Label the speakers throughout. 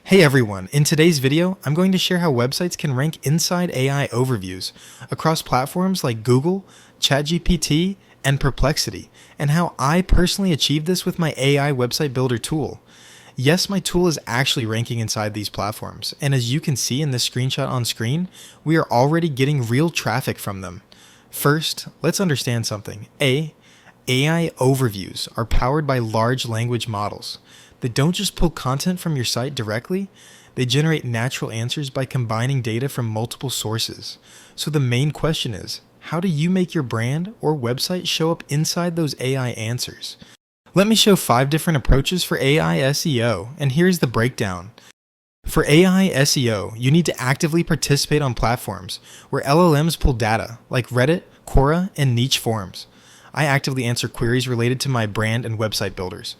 Speaker 1: Hey everyone, in today's video, I'm going to share how websites can rank inside AI overviews across platforms like Google, ChatGPT, and Perplexity, and how I personally achieved this with my AI website builder tool. Yes, my tool is actually ranking inside these platforms, and as you can see in this screenshot on screen, we are already getting real traffic from them. First, let's understand something. AI overviews are powered by large language models. They don't just pull content from your site directly, they generate natural answers by combining data from multiple sources. So the main question is, how do you make your brand or website show up inside those AI answers? Let me show 5 different approaches for AI SEO, and here's the breakdown. For AI SEO, you need to actively participate on platforms where LLMs pull data, like Reddit, Quora, and niche forums. I actively answer queries related to my brand and website builders.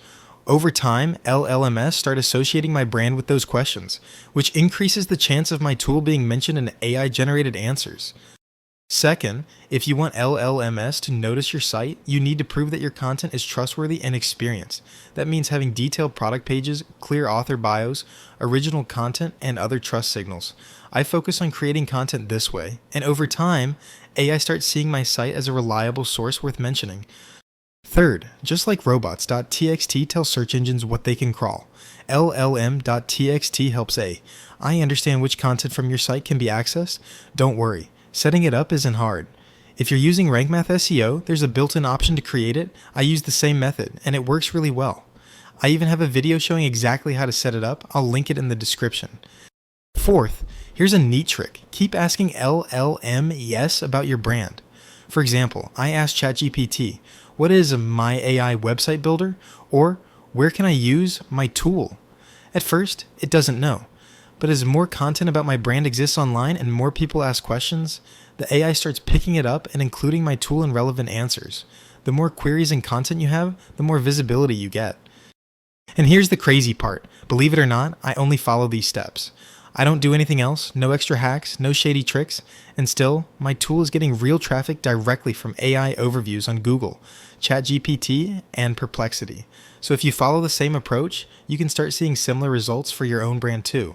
Speaker 1: Over time, LLMs start associating my brand with those questions, which increases the chance of my tool being mentioned in AI-generated answers. Second, if you want LLMs to notice your site, you need to prove that your content is trustworthy and experienced. That means having detailed product pages, clear author bios, original content, and other trust signals. I focus on creating content this way, and over time, AI starts seeing my site as a reliable source worth mentioning. Third, just like robots.txt tell search engines what they can crawl, LLM.txt helps I understand which content from your site can be accessed. Don't worry, setting it up isn't hard. If you're using RankMath SEO, there's a built-in option to create it. I use the same method, and it works really well. I even have a video showing exactly how to set it up. I'll link it in the description. Fourth, here's a neat trick. Keep asking LLM yes about your brand. For example, I asked ChatGPT, what is my AI website builder? Or where can I use my tool? At first, it doesn't know. But as more content about my brand exists online and more people ask questions, the AI starts picking it up and including my tool in relevant answers. The more queries and content you have, the more visibility you get. And here's the crazy part. Believe it or not, I only follow these steps. I don't do anything else, no extra hacks, no shady tricks, and still, my tool is getting real traffic directly from AI overviews on Google, ChatGPT, and Perplexity. So if you follow the same approach, you can start seeing similar results for your own brand too.